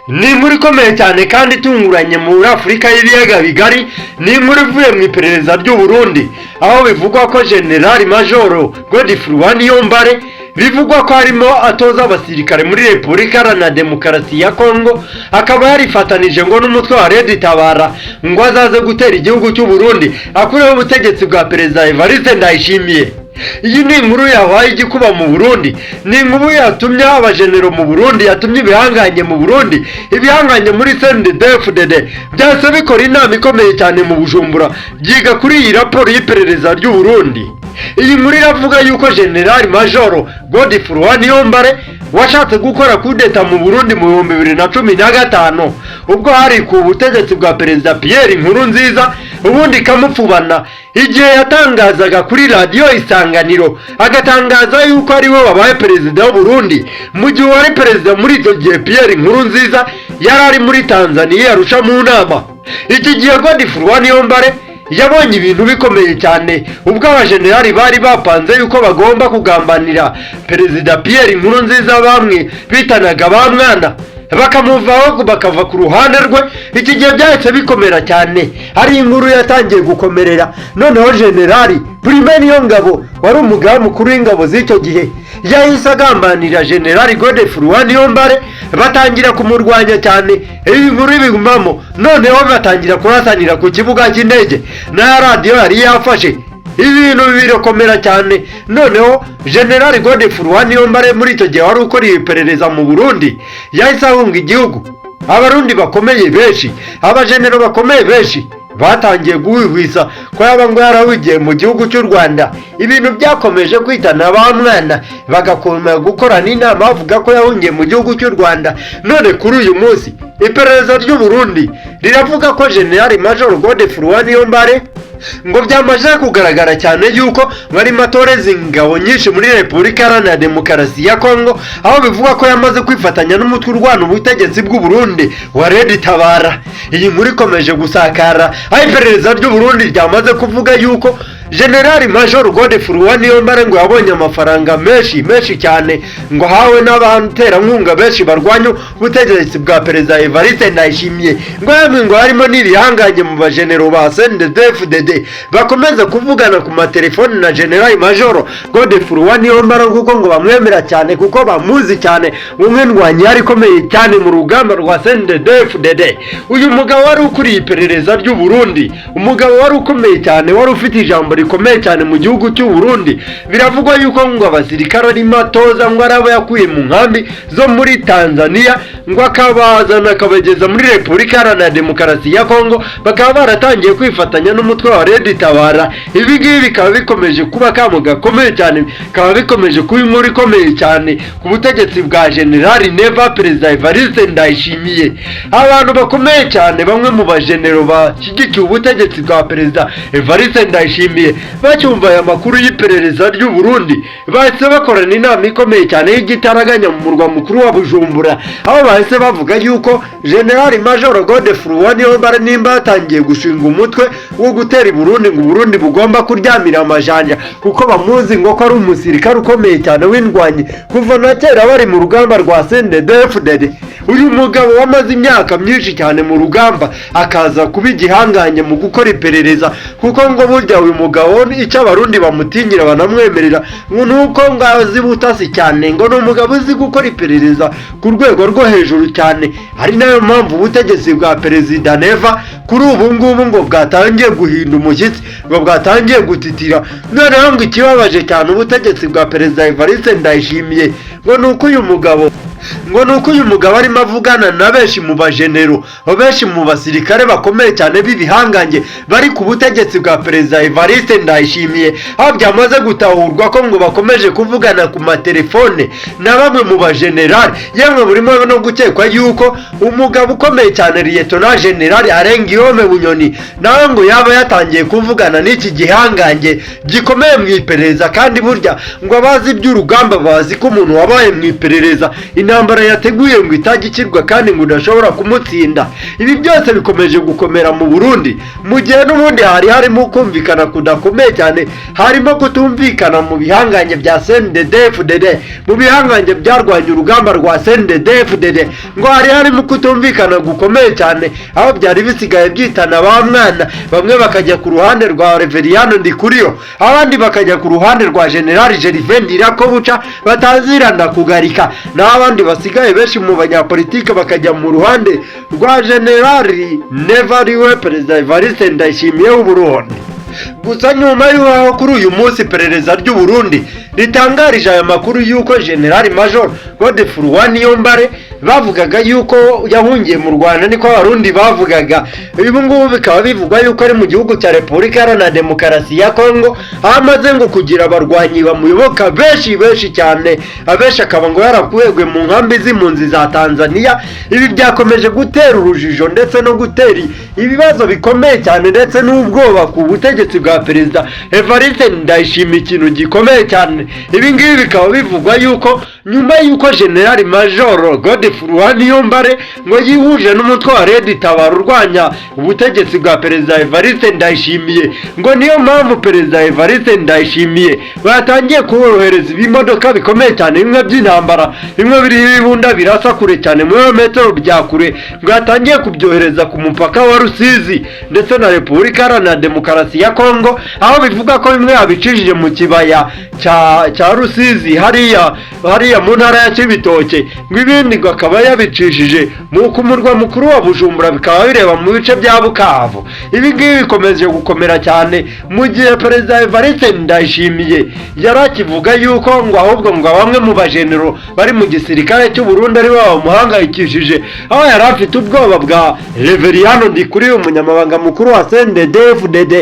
ni inkuru ikomeye cyane kandi itunguranye muri Afurika y'ibiyaga bigari. Ni inkuru ivuye mu iperereza ry'u Burundi, aho bivugwa ko General Major Godfroid Niyombare bivugwa ko harimo atoza abasirikare muri Repubulika Iharanira Demokarasi ya Kongo, akaba yarifatanije ngo n'umutwe wa Red Tabara ngo azaze gutera igihugu cy'u Burundi akureho ubutegetsi bwa Perezida Evariste Ndayishimiye. Iyi ni inkuru yabaye igikuba mu Burundi, ni inkuru yatumye abajenero mu Burundi, yatumye ibihanganye mu Burundi, ibihanganye muri CNDD-FDD byase bikora inama ikomeye cyane mu Bujumbura byiga kuri iyi raporo y'iperereza ry'u Burundi. Iyi nkuru iravuga yuko General Major Godfroid Niyombare washatse gukora kudeta mu Burundi mu 2015 ubwo hari ku butegetsi bwa Perezida Pierre Nkurunziza, ubundi kamupfubana igihe yatangazaga kuri radio Isanganiro agatangaza yuko ari we wabaye perezida w'u Burundi, mu gihe wari perezida muri icyo gihe Pierre Nkurunziza yari ari muri Tanzania Arusha mu nama. Iki gihe Godfroid Niyombare yabonye ibintu bikomeye cyane ubwo abajenerali bari bapanze yuko bagomba kugambanira Perezida Pierre Nkurunziza, bamwe bitanaga ba mwana bakamuvaho bakava ku ruhande rwe. Iki gihe byahise bikomera cyane, hari inkuru yatangiye gukomerera. Noneho Generali Prime Niyongabo wari umugaba mukuru w'ingabo z'icyo gihe yahise agambanira Generali Godfroid Niyombare, batangira kumurwanya cyane. Iyi nkuru ibigumamo, noneho batangira kurasanira ku kibuga cy'indege na radio yari yafashe. Ibintu birakomera cyane. Noneho General Godfroid Niyombare muri icyo gihe wari ukora iperereza mu Burundi yahise ahunga igihugu. Abarundi bakomeye benshi, abajenero bakomeye benshi batangiye guhwihwisa ko yaba ngo yarawigiye mu gihugu cy'u Rwanda. Ibintu byakomeje kwitana ba mwana, bagakomeza gukorana inama bavuga ko yahungiye mu gihugu cy'u Rwanda. None kuri uyu munsi iperereza ry'u Burundi riravuga ko General Major Godfroid Niyombare ngo byamaze kugaragara cyane yuko bari matoreza ingabo nyinshi muri Repubulika Iharanira Demokarasi ya Kongo, aho bivuga ko yamaze kwifatanya n'umutwe urwana ubutegetsi bw'u Burundi wa Red Tabara. Iyi nkuru ikomeje gusakara, aho iperereza ry'u Burundi ryamaze kuvuga yuko General Major Godfroid Niyombare ngo yabonye amafaranga menshi cyane ngo hawe n'abanterankunga benshi barwanya ubutegetsi bwa Perezida Evariste Ndayishimiye. Ngo harimo n'ibihanganye mu bajenero ba CNDD-FDD bakomeza kuvugana ku matelefoni na General Major Godfroid Niyombare kuko ngo bamwemera cyane, kuko bamuzi cyane, umwendwanyi yari komeye cyane mu rugamba rwa CNDD-FDD. Uyu mugabo wari ukuriye iperereza ry'u Burundi, umugabo wari ukomeye cyane, wari ufite ijambo rikomeye cyane mu gihugu cy'u Burundi. Biravugwa yuko ngo abasirikare arimo atoza ngo araba yakuye mu nkambi zo muri Tanzania ngo akabazana akabageza muri Repubulika Iharanira Demokarasi ya Kongo, bakaba baratangiye kwifatanya n'umutwe wa Red Tabara. Ibi ngibi bikaba bikomeje kuba kamo gakomeye cyane, bikaba bikomeje kuba inkuru ikomeye cyane ku butegetsi bwa General Neva Perezida Evariste Ndayishimiye. Abantu bakomeye cyane, bamwe mu bajenero bashyigikiye ubutegetsi bwa Perezida Evariste Ndayishimiye bacyumva aya makuru y'iperereza ry'u Burundi bahise bakorana inama ikomeye cyane y'igitaraganya mu murwa mukuru wa Bujumbura, aho bahise bavuga yuko General Major Godfroid Niyombare nimba yatangiye gushinga umutwe wo gutera i Burundi, ngo Burundi bugomba kuryamira amajanja, kuko bamuzi ngo ko ari umusirikare ukomeye cyane w'indwanyi kuva na kera bari mu rugamba rwa CNDD-FDD. Uyu mugabo wamaze imyaka myinshi cyane mu rugamba akaza kuba igihanganye mu gukora iperereza, kuko ngo burya uyu mugabo icyo abarundi bamutinyira banamwemerera nuko ngo azi butasi cyane, ngo ni umugabo uzi gukora iperereza ku rwego rwo hejuru cyane. Ari nayo mpamvu ubutegetsi bwa Perezida Neva kuri ubu ngubu ngo bwatangiye guhinda umushyitsi, ngo bwatangiye gutitira. Noneho ngo ikibabaje cyane ubutegetsi bwa Perezida Evariste Ndayishimiye ngo nuko uyu mugabo arimo avugana na benshi mu bajenero, benshi mu basirikare bakomeye cyane b'ibihangange bari ku butegetsi bwa Perezida Evariste Ndayishimiye, aho byamaze gutahurwa ko ngo bakomeje kuvugana ku matelefone na bamwe mu bajenerali. Yemwe burimo no gukekwa yuko umugabo ukomeye cyane Lieutenant General Arengiyome Bunyoni nawe ngo yaba yatangiye kuvugana n'iki gihangange gikomeye mu iperereza. Kandi burya ngo abazi iby'urugamba bazi ko umuntu wabaye mu iperereza intambara yateguye ngo itagikirwa kandi ngo udashobora kumutsinda. Ibi byose bikomeje gukomera mu Burundi mu gihe n'ubundi harimo kumvikana kudakomeye cyane, harimo kutumvikana mu bihanganye bya CNDD-FDD, mu bihanganye byarwanya urugamba rwa CNDD-FDD, ngo harimo kutumvikana gukomeye cyane, aho byari bisigaye byitana ba mwana, bamwe bakajya ku ruhande rwa Reveriyano Ndikuriyo, abandi bakajya ku ruhande rwa General Gervais Ndirakobuca batazirana kugarika, n'abandi basigaye benshi mu banyapolitike bakajya mu ruhande rwa General Neva ariwe Perezida Evariste Ndayishimiye w'u Burundi. Gusa nyuma y'aho kuri uyu munsi iperereza ry'u Burundi ritangarije aya makuru y'uko General Major Godfroid Niyombare bavugaga yuko yahungiye mu Rwanda, niko abarundi bavugaga. Ibi ngubu bikaba bivugwa yuko ari mu gihugu cya Repubulika Iharanira Demokarasi ya Kongo, aho amaze ngo kugira abarwanyi bamuyoboka benshi cyane, abenshi akaba ngo yarakuwegwe mu nkambi z'impunzi za Tanzania. Ibi byakomeje gutera urujijo ndetse no gutera ibibazo bikomeye cyane ndetse n'ubwoba ku butegetsi bwa Perezida Evariste Ndayishimiye, ikintu gikomeye cyane. Ibi ngibi bikaba bivugwa yuko nyuma y'uko General Major Godfroid Niyombare ngo yihuje n'umutwe wa Red Tabara urwanya ubutegetsi bwa Perezida Evariste Ndayishimiye, ngo niyo mpamvu Perezida Evariste Ndayishimiye batangiye korohereza ibimodoka bikomeye cyane, bimwe by'intambara, bimwe biriho ibibunda birasa kure cyane mu birometero bya kure, ngo yatangiye kubyohereza ku mupaka wa Rusizi ndetse na Repubulika Iharanira Demokarasi ya Kongo, aho bivuga ko bimwe yabicishije mu kibaya cya Rusizi hariya mu ntara ya Cibitoke, ngo ibindi ngo akaba yabicishije ku murwa mukuru wa Bujumbura, bikaba bireba mu bice bya Bukavu. Ibi ngibi bikomeje gukomera cyane mu gihe Perezida Evariste Ndayishimiye yarakivuga yuko ngo ahubwo ngo bamwe mu bajenero bari mu gisirikare cy'u Burundi ari bo bamuhangayikishije, aho yari afite ubwoba bwa Reveriyano Ndikuriyo umunyamabanga mukuru wa CNDD-FDD,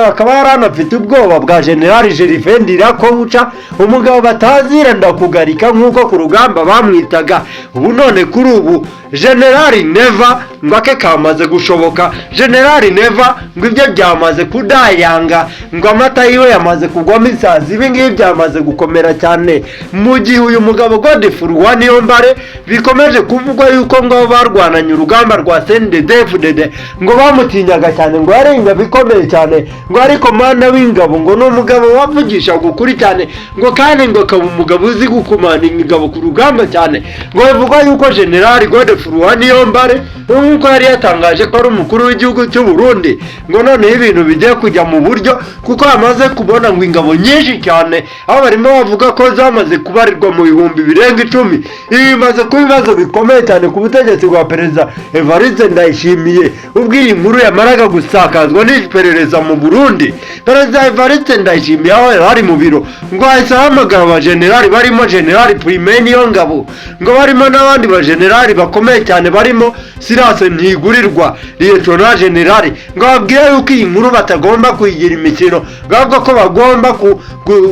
akaba yaranafite ubwoba bwa General Gervais Ndirakobuca, umugabo bataziranda kugarika nk'uko ku rugamba bamwitaga. Ubu none kuri ubu General Neva ngo ake kamaze gushoboka, General Neva ngo ibyo byamaze kudayanga, ngo amata yiwe yamaze kugwamo isazi. Ibi ngibi byamaze gukomera cyane mu gihe uyu mugabo Godfroid Niyombare bikomeje kuvugwa yuko ngo barwananye urugamba rwa CNDD-FDD, ngo bamutinyaga cyane, ngo yarenga bikomeye cyane, ngo ari komanda w'ingabo, ngo n'umugabo wavugisha ukuri cyane, ngo kandi ngo akaba umugabo uzi gukomanda ingabo ku rugamba cyane. Ngo bivugwa yuko General Godfroid Niyombare nk'uko yari yatangaje ko ari umukuru w'igihugu cy'u Burundi, ngo noneho ibintu bigiye kujya mu buryo, kuko amaze kubona ngo ingabo nyinshi cyane, aho barimo bavuga ko zamaze kubarirwa mu bihumbi birenga 10. Ibi bimaze kuba ibibazo bikomeye cyane ku butegetsi bwa Perezida Evariste Ndayishimiye. Ubwo iyi nkuru yamaraga gusakazwa n'iperereza mu Burundi, Perezida Evariste Ndayishimiye aho yari mu biro, ngo ahise ahamagara abajenerali barimo General Prime Niyongabo, ngo barimo n'abandi bajenerali bakomeye cyane barimo Silas Ntigurirwa, Lieutenant General, ngo babwire yuko iyi nkuru batagomba kuyigira imikino, ahubwo ko bagomba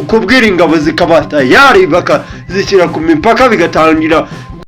kubwira ingabo zikaba tayari bakazishyira ku mipaka, bigatangira